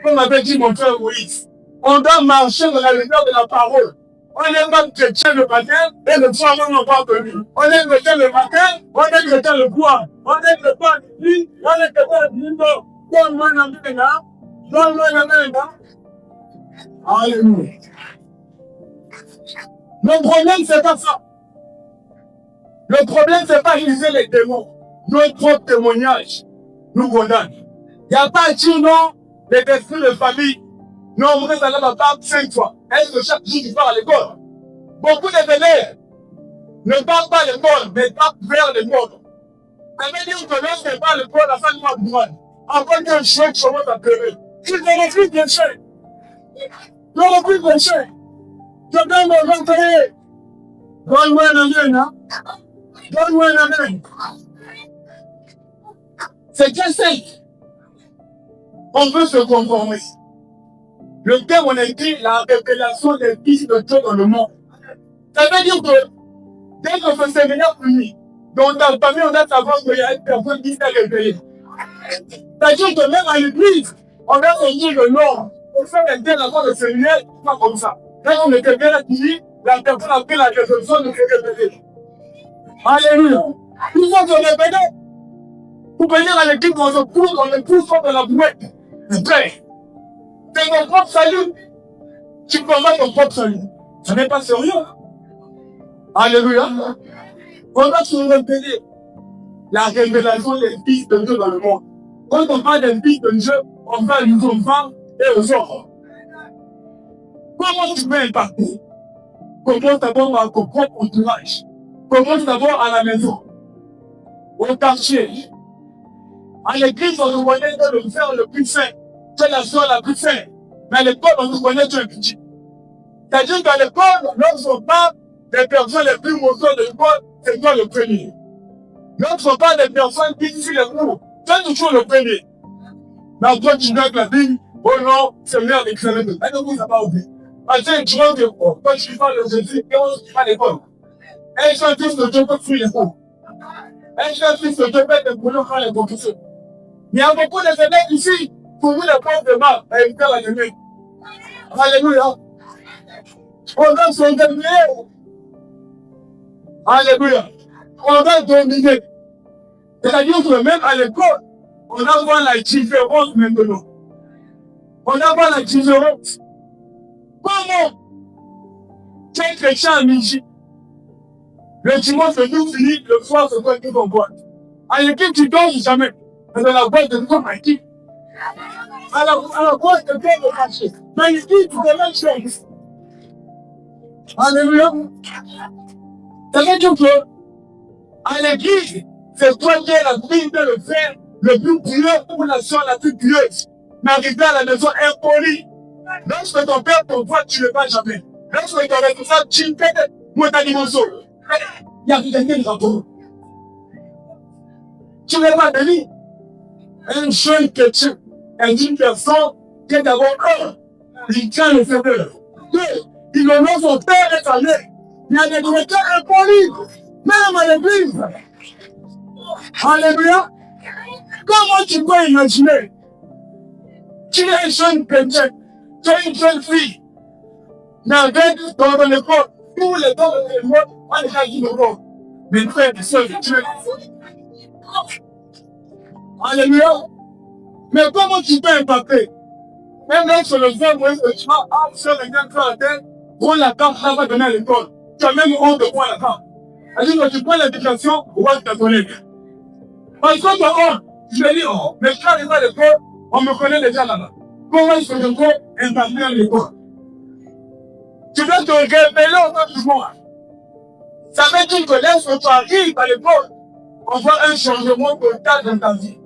Comme avait dit mon frère Moïse. On doit marcher dans la lumière de la parole. On est même chrétien le matin et le soir on n'a pas venu. On est chrétien le matin, on est chrétien le soir. On est chrétien le midi, on est chrétien le midi. Donne-moi la main là. Donne-moi la main là. Alléluia. Le problème, c'est pas ça. Le problème, c'est pas utiliser les démons. Notre propre témoignage nous condamne. Il n'y a pas à dire non, les esprits de famille. Non, on reste à la table 5 fois. Est-ce que chaque jour, tu pars à l'école? Beaucoup d'élèves ne partent pas à l'école, mais partent vers l'école. Ça veut dire que lorsqu'ils partent à l'école, la fin de mois de mois, après qu'un chien commence à pleurer, ils ne refusent bien cher. Ils ne refusent bien cher. Je donne mon entrée. Donne-moi un amen, hein? Donne-moi un amen. C'est bien simple. On veut se conformer. Le terme, on a écrit la révélation des fils de Dieu dans le monde. Ça veut dire que dès que ce séminaire finit, dans ta famille, on doit savoir qu'il y a une personne qui s'est révélée. C'est-à-dire que même à l'église, on va se dire que non, on fait rester la voix de séminaire, pas comme ça. Quand on était bien accueilli, la personne a pris la résolution de se révéler. Alléluia. Il faut se révéler. Vous pouvez dire à l'église, on se pousse de la bouette. Après, c'est ton propre salut. Tu combats ton propre salut. Ce n'est pas sérieux. Alléluia. On va se révéler la révélation des fils de Dieu dans le monde. Quand on parle des fils de Dieu, on parle aux enfants et aux autres. Comment tu peux impacter? Commence d'abord à ton propre entourage. Commence d'abord à la maison, au quartier. À l'église, on nous connaît le frère le plus saint. C'est la soeur la plus sainte. Mais à l'école, on nous connaît un petit. C'est-à-dire qu'à l'école, lorsqu'on parle des personnes les plus mauvaises de l'école, c'est toi le premier. Lorsqu'on parle des personnes qui suivent les cours, c'est toujours le premier. Mais toi, tu notes la Bible, oh non, c'est l'heure d'examen. Mais non, vous, ça va oublier. Parce que tu vois que quand tu parles de Jésus, tu vas à l'école. Un seul fils de Dieu peut fuir les cours. Un seul fils de Dieu peut te brûler quand les conclusions. Il y a beaucoup de élèves ici, pour vous, les pauvres de mal, à éviter la nuit. Alléluia. On doit s'organiser. Alléluia. On doit dominer. C'est-à-dire que même à l'école, on doit voir la différence maintenant. On doit voir la différence. Comment tu es chrétien à midi? Le dimanche, le jour fini, le soir, c'est toi qui t'en boîte. À l'équipe, tu dors jamais. Mais dans la boîte de toi, à qui? À la boîte de toi, le marché. Mais l'équipe, tu fais la même chose. Alléluia. Ça veut dire que, à l'église, c'est toi qui es la fille de le faire, le plus pieux ou la soeur la plus pieuse. Mais arriver à la maison impolie. Lorsque ton père te voit, tu ne le vas jamais. Lorsque ton responsable, tu ne fais pas. Moi, t'as dit mon saut. Il y a quelqu'un de rapport. Tu n'es pas béni. Un jeune chrétien est une personne qui est d'abord un, il tient le Seigneur. Deux, Il honore son père et sa mère. Il y a des chrétiens impolis, même à l'église. Alléluia. Comment tu peux imaginer? Tu es une jeune chrétienne, tu es une jeune fille, mais avec dans l'école, tous les temps de l'école, on est déjà dit le monde. Mes frères et sœurs de Dieu. Alléluia. Mais comment tu peux impacter? Même lorsque le frère Moïse te dit, ah, monsieur, le gars, frère à terre, prends la carte, là, va donner à l'école. Tu as même honte de prendre la carte. C'est-à-dire que tu prends l'éducation, on va te connaître. Parce que tu as honte. Je me dis, oh, mais quand je vais à l'école, on me connaît déjà là-bas. Comment est-ce que je peux impacter à l'école? Tu dois te révéler au nom du monde. Ça veut dire que lorsque tu arrives à l'école, on voit un changement total dans ta vie.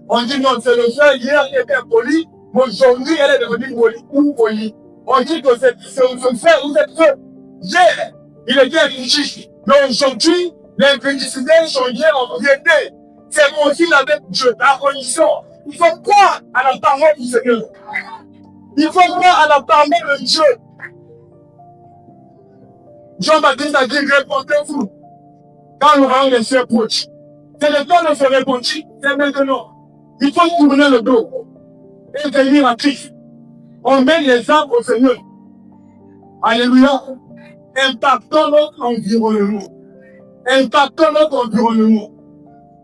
On dit non, c'est le frère hier qui était impoli, mais aujourd'hui elle est devenue polie. On dit que c'est ce frère ou cette soeur. Hier, il était injuste. Mais aujourd'hui, l'injustice changé en piété. C'est moi aussi la même Dieu, la condition. Il faut croire à la parole du Seigneur. Il faut croire à la parole de Dieu. Jean-Baptiste a dit, répondez-vous. Quand nous rendons les cieux proches. C'est le temps de se répondre. C'est maintenant. Il faut tourner le dos et venir à Christ. On met les âmes au Seigneur. Alléluia. Impactons notre environnement. Impactons notre environnement.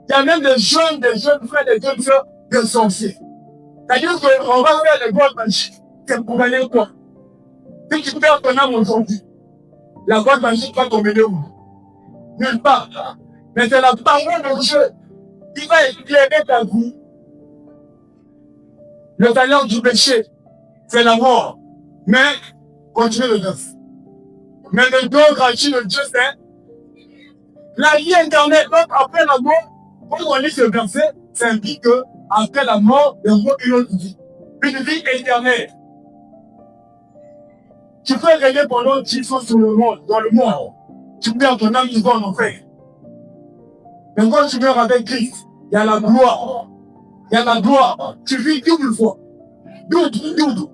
Il y a même des jeunes frères, des jeunes sœurs, des sorciers. C'est-à-dire qu'on va faire des boîtes magiques. C'est pour aller quoi? Si tu perds ton âme aujourd'hui, la boîte magique va t'emmener où? Nulle part. Mais c'est la parole de Dieu qui va éclairer ta vie. Le talent du péché, c'est la mort. Mais, continue le neuf. Mais le don gratuit de Dieu, c'est la vie éternelle. Donc, après la mort, quand on lit ce verset, ça indique que après la mort, il y a une autre vie. Une vie éternelle. Tu peux régner pendant 10 ans sur le monde, dans le monde. Tu perds ton âme, tu vas en enfer. Mais quand tu meurs avec Christ, il y a la gloire. Il y a la gloire. Tu vis double fois. Double.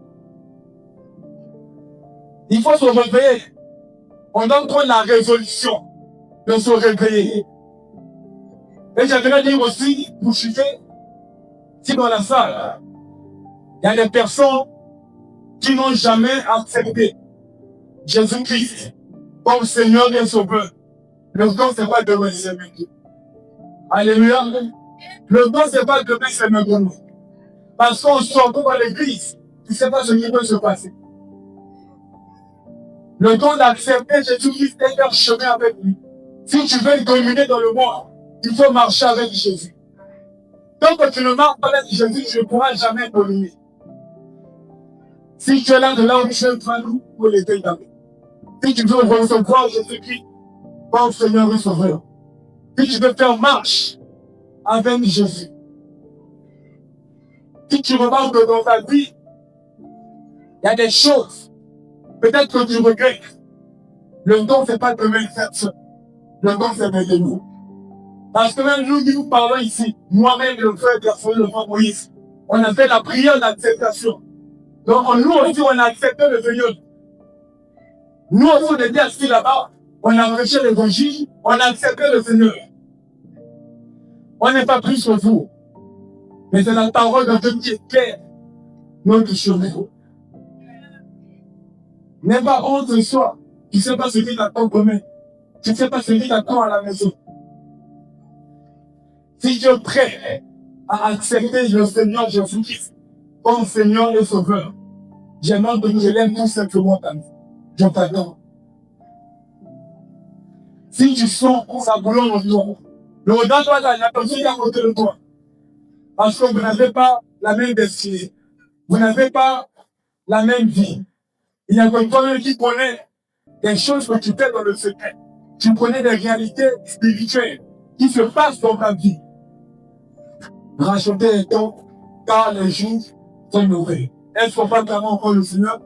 Il faut se réveiller. On donne trop la résolution de se réveiller. Et j'aimerais dire aussi, vous suivez, si dans la salle, il y a des personnes qui n'ont jamais accepté Jésus-Christ comme Seigneur et Sauveur. Le don, c'est pas demain, c'est maintenant. Alléluia. Le don, c'est pas demain, c'est maintenant. Parce qu'on sort dans l'église, tu ne sais pas ce qui peut se passer. Le don d'accepter Jésus-Christ et faire chemin avec lui. Si tu veux dominer dans le monde, il faut marcher avec Jésus. Tant que tu ne marches pas avec Jésus, tu ne pourras jamais dominer. Si tu es là de là où tu es, nous pour l'été d'amour. Si tu veux recevoir Jésus-Christ comme Seigneur et Sauveur. Si tu veux faire marche avec Jésus. Si tu remarques que dans ta vie, il y a des choses, peut-être que tu regrettes. Le don, c'est pas de même personne. Le don, c'est de nous. Parce que même nous qui nous parlons ici, moi-même, le frère personnel, le frère Moïse, on a fait la prière d'acceptation. Donc, nous aussi, on a accepté le Seigneur. Nous aussi, on était assis là-bas, on a rejeté l'évangile, on a accepté le Seigneur. On n'est pas plus que vous. Mais c'est la parole de Dieu qui éclaire notre chemin. N'aie pas honte de soi. Tu ne sais pas ce qui t'attend demain. Tu ne sais pas ce qui t'attend à la maison. Si tu es prêt à accepter le Seigneur Jésus-Christ comme Seigneur et Sauveur, j'aimerais que je l'aime tout simplement ta vie. Je t'adore. Si tu sens sa boulot en toi, le regard doit aller à la personne qui est à côté de toi. Parce que vous n'avez pas la même destinée. Vous n'avez pas la même vie. Il y a quelqu'un qui connaît des choses que tu fais dans le secret. Tu connais des réalités spirituelles qui se passent dans ta vie. Rachetez les temps, car les jours sont mauvais. Est-ce qu'on va clamer encore le Seigneur?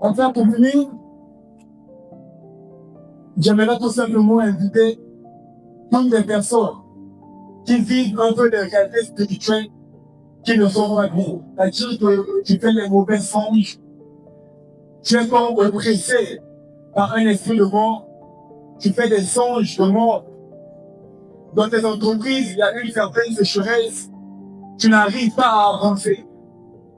Enfin, pour finir, j'aimerais tout simplement inviter toutes les personnes qui vivent un peu de réalité spirituelle qui ne sont pas bons. C'est-à-dire que tu fais les mauvais songes. Tu es comme oppressé par un esprit de mort. Tu fais des songes de mort. Dans tes entreprises, il y a une certaine sécheresse. Tu n'arrives pas à avancer.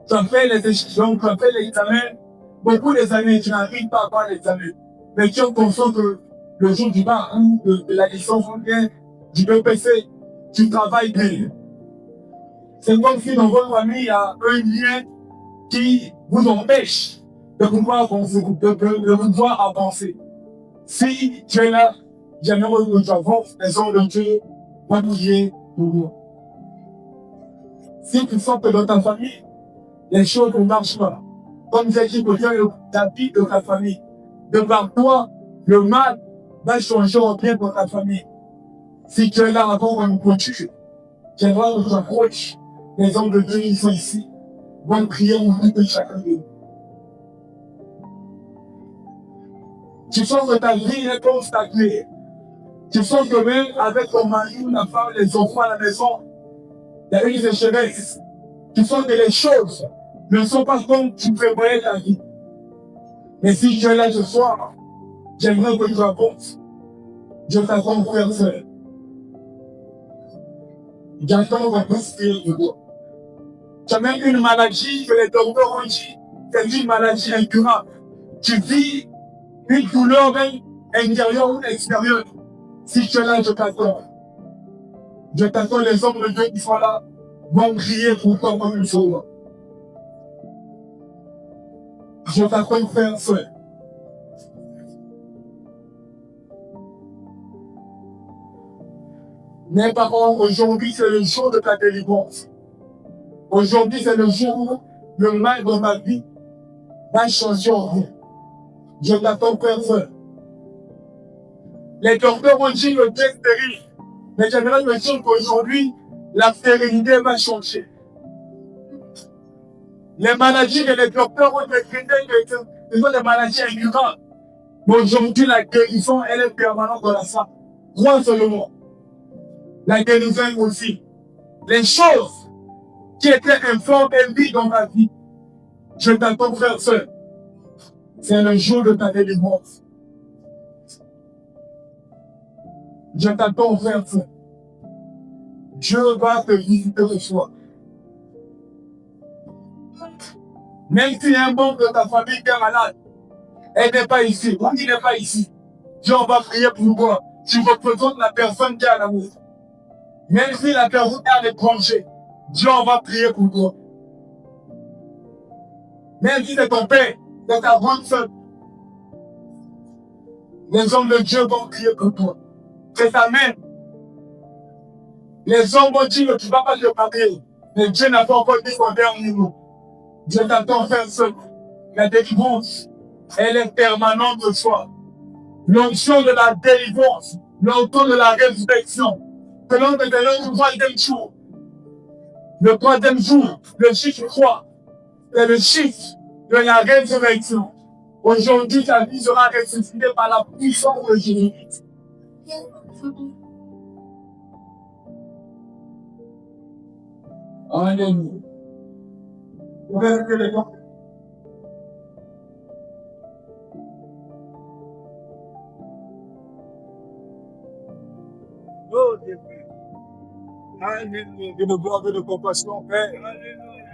Tu as fait les échelons, tu as fait l'examen. Beaucoup des années, tu n'arrives pas à avoir l'examen. Mais tu es conscient que le jour du bac ou de la licence ou bien du BPC, tu travailles bien. C'est comme si dans votre famille, il y a un lien qui vous empêche de pouvoir avancer, de pouvoir avancer. Si tu es là, j'aimerais que tu avances, les hommes de Dieu vont prier pour vous. Si tu sens que dans ta famille, les choses ne marchent pas, comme j'ai dit que tu es la vie de ta famille, devant toi, le mal va changer en bien pour ta famille. Si tu es là avant une couture, j'aimerais que tu approches les hommes de Dieu qui sont ici, vont prier au nom de chacun de nous. Tu sens que ta vie est comme stagnée. Tu sens que même avec ton mari, la femme, les enfants à la maison, il y a une sécheresse. Tu sens que les choses ne sont pas comme tu prévoyais ta vie. Mais si tu es là ce soir, j'aimerais que tu avances. Je t'attends, frère, sœur. J'attends qu'on puisse prier de toi. Tu as même une maladie que les docteurs ont dit, c'est une maladie incurable. Tu vis une douleur même intérieure ou extérieure. Si tu es là, je t'attends. Je t'attends, les hommes de Dieu qui sont là vont prier pour toi comme une chose. Je t'attends, frère, sœur. Mes parents, aujourd'hui, c'est le jour de ta délivrance. Aujourd'hui, c'est le jour où le mal dans ma vie va changer en vie. Je t'attends, frère, sœur. Les docteurs ont dit le Dieu stérile. Mais j'aimerais me dire qu'aujourd'hui, la stérilité va changer. Les maladies que les docteurs ont décrétées, ce sont des maladies incurables. Mais aujourd'hui, la guérison, elle est permanente dans la salle. Crois seulement. La guérison aussi. Les choses qui étaient informes et vides dans ma vie, je t'attends, frère, sœur. C'est le jour de ta délivrance. Je t'attends, frère, sœur. Dieu va te visiter ce soir. Même s'il y a un membre de ta famille qui est malade, elle n'est pas ici, ou il n'est pas ici. Dieu va prier pour toi. Tu représentes la personne qui est à la maison. Même si la personne est à l'étranger, Dieu va prier pour toi. Même si c'est ton père, c'est ta grande soeur, les hommes de Dieu vont prier pour toi. C'est ta mère. Les hommes vont dire que tu ne vas pas te marier. Mais Dieu n'a pas encore dit son dernier mot. Dieu t'attend faire seul. La délivrance, elle est permanente de soi. L'onction de la délivrance, l'onction de la résurrection. Que l'on est le troisième jour. Le troisième jour, le chiffre 3, c'est le chiffre de la résurrection. Aujourd'hui, ta vie sera ressuscitée par la puissance de Jésus-Christ. Alléluia. Vous pouvez lever les mains. Oh, Dieu. Alléluia. De gloire et de compassion, Père.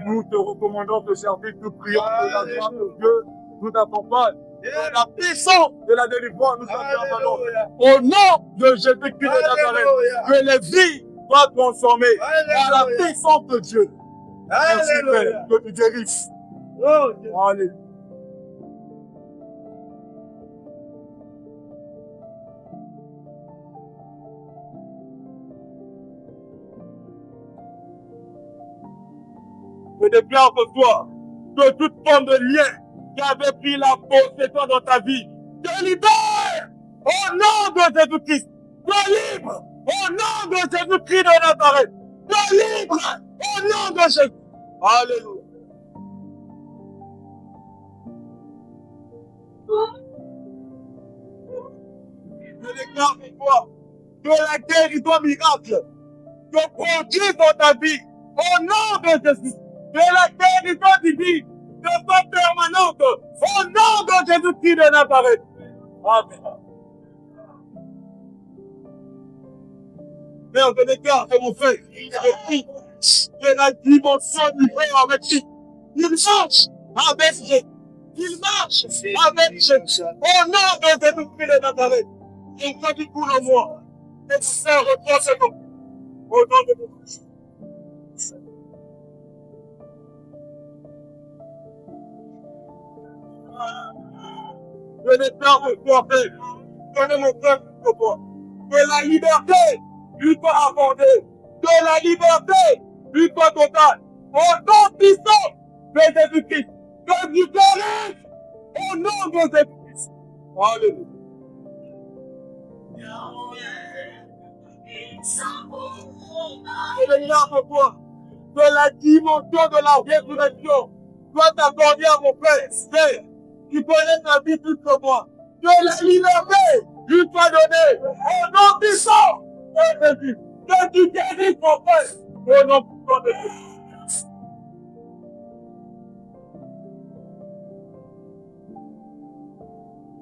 Nous te recommandons de servir, nous prions que la grâce de Dieu nous accompagne. La puissance de la délivrance nous accompagne. Au nom de Jésus-Christ de Nazareth, que les vies soient transformées par la puissance de Dieu. Merci, Père, que tu guérisses. Alléluia. Je déclare ce soir que toute forme de lien qui avait pris la possession dans ta vie, te libère au nom de Jésus-Christ. Te libre au nom de Jésus-Christ de Nazareth. Te libre au nom de Jésus. Alléluia. Je déclare ce soir que la guérison miracle que produit dans ta vie Au nom de Jésus. Que la guérison divine ne soit permanente. Au nom de Jésus-Christ de Nazareth. Amen. Père, je déclare que mon frère, que la dimension du frère avec lui, il marche avec Dieu. Il marche avec Dieu. Au nom de Jésus-Christ de Nazareth. Il faut du coup le moi. Et tu sais, reprends ce nom. Au nom de Jésus. Je déclare que toi, Père, donnez mon frère pour toi. Que la liberté lui soit accordée. Que la liberté lui soit totale. Au nom puissant de Jésus-Christ. Que tu guérisses au nom de Jésus-Christ. Alléluia. Je déclare pour toi que la dimension de la résurrection soit accordée à mon frère, qui connaît sa vie plus que moi. Que la liberté lui soit donnée au nom puissant de Jésus. Que tu guérisses mon frère au nom puissant de Jésus.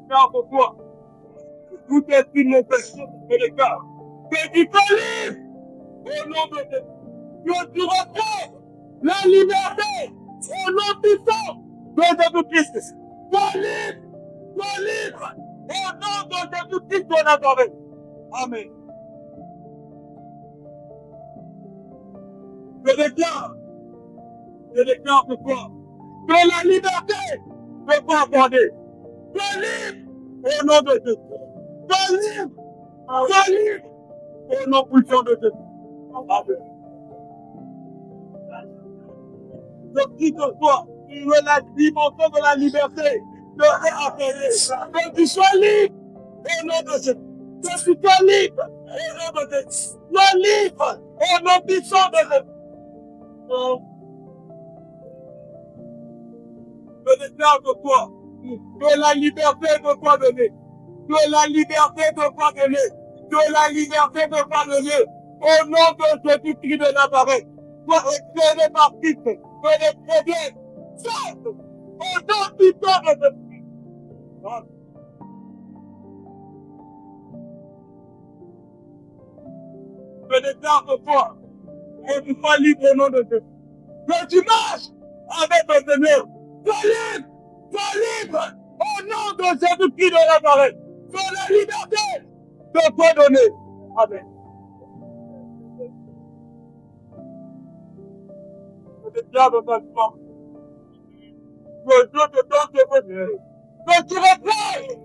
Car pour toi, tout esprit de mon péché, je déclare que tu sois libre au nom de Jésus. Que tu retrouves la liberté au nom puissant de Jésus-Christ. Sois libre, sois libre au nom de Jésus-Christ de Nazareth. Amen. Je déclare ce soir que la liberté ne peut pas accorder. Sois libre au nom de Jésus. Sois libre, sois libre au nom puissant de Jésus. Amen. Je prie ce soir que la dimension de la liberté te soit accordée. Que tu sois libre au nom de Jésus. Que tu sois libre au nom de Jésus. Sois libre au nom puissant de Jésus. Je déclare que toi, que la liberté te soit donnée. Que la liberté te soit donnée. Que la liberté te soit donnée. Au nom de Jésus-Christ de Nazareth. Sois éclairé par Christ. Que les problèmes sortent. Au nom puissant de Jésus-Christ. Je déclare que toi, que tu sois libre au nom de Jésus. Que tu marches avec ton Seigneur. Sois libre. Sois libre. Au nom de Jésus-Christ de Nazareth. Que la liberté te soit donnée. Amen. Je déclare de ta foi que Dieu te donne tes bonheurs. Que tu reprennes.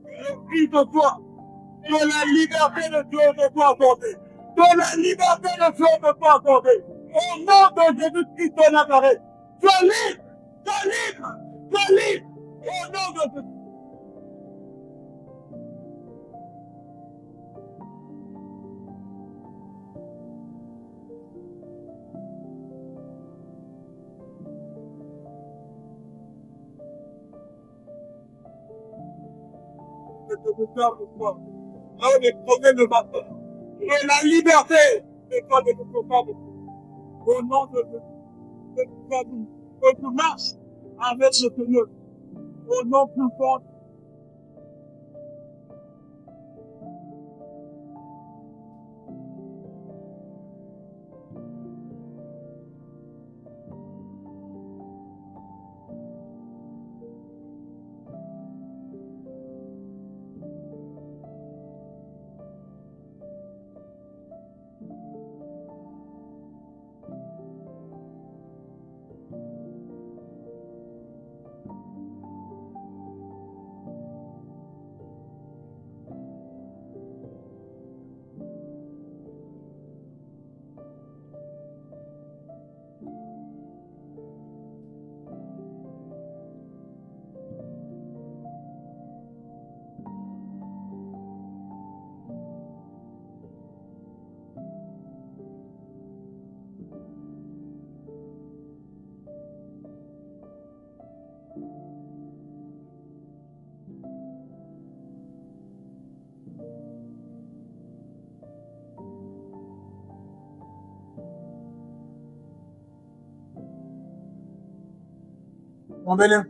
Je prie de toi que la liberté de Dieu te soit accordée. Que la liberté de Dieu te soit accordée. Au nom de Jésus-Christ de Nazareth. Sois libre. Sois libre. Sois libre. Au nom de Jésus. Je te déclare ce soir. Là, les problèmes de ma peur. Que la liberté n'est pas de notre part. Au nom de Jésus. Que tu marches avec le Seigneur. Au nom plus fort. Mon bien-aimé.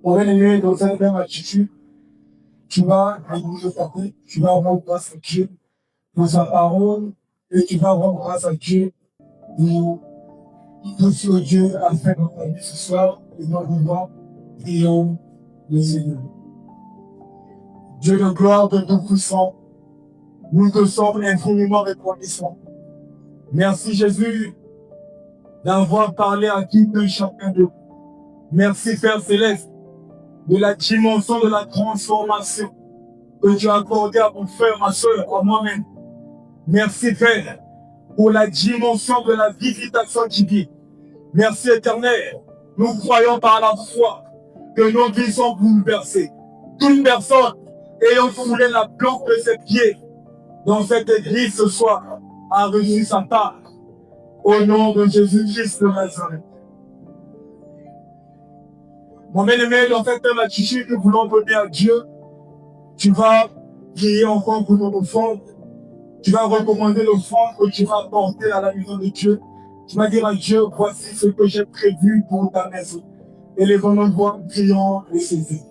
Mon bien-aimé, dans cette même attitude, tu vas écouter ta tête, tu vas rendre grâce à Dieu pour sa parole et tu vas rendre grâce à Dieu pour tout ce que Dieu a fait dans ta vie ce soir et dans le moment, prions le Seigneur. Dieu de gloire, de Tout-Puissant, nous te sommes infiniment reconnaissants. Merci Jésus d'avoir parlé à qui de chacun d'eux. Merci Père Céleste de la dimension de la transformation que tu as accordée à mon frère, ma soeur, à moi-même. Merci Père pour la dimension de la visitation divine. Merci Éternel. Nous croyons par la foi que nos vies sont bouleversées. Toute personne ayant foulé la plante de ses pieds dans cette église ce soir a reçu sa part. Au nom de Jésus-Christ de Nazareth. Mon bien-aimé, dans cette même attitude que nous voulons donner à Dieu, tu vas prier encore pour notre offrande. Tu vas recommander l'offrande que tu vas apporter à la maison de Dieu. Tu vas dire à Dieu, voici ce que j'ai prévu pour ta maison. Et les notre voix, prions et saisir.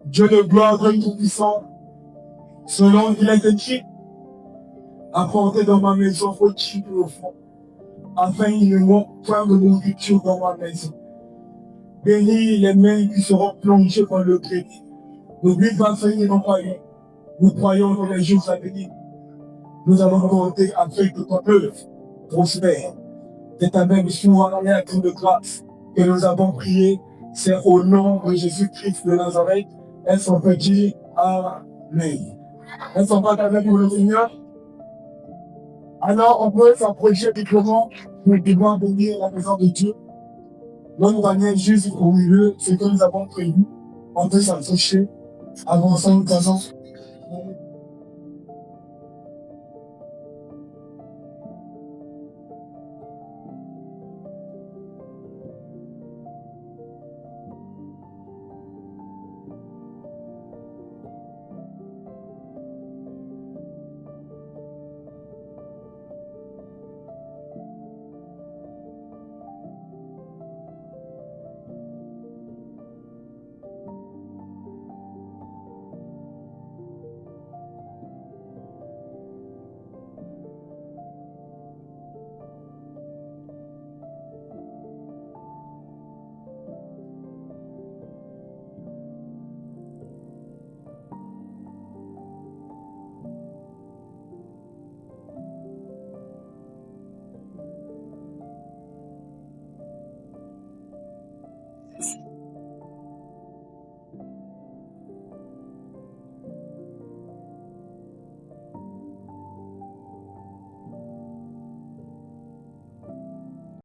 Dieu de gloire, Dieu tout-puissant, selon il est écrit, apportez dans ma maison vos types et offrandes, afin qu'il ne manque point de nourriture dans ma maison. Bénis les mains qui seront plongées dans le crédit. N'oublie pas, Seigneur, nos croyants. Nous croyons dans les jours à venir. Nous allons compter afin que ton œuvre prospère. C'est ta même foi en acte de grâce que nous avons prié. C'est au nom de Jésus-Christ de Nazareth. Est-ce qu'on peut dire Amen? Est-ce qu'on va avec le Seigneur? Alors, on peut s'approcher librement pour pouvoir bénir la maison de Dieu. L'autre manière, juste au milieu, ce que nous avons prévu, on peut s'approcher, avançant, passant.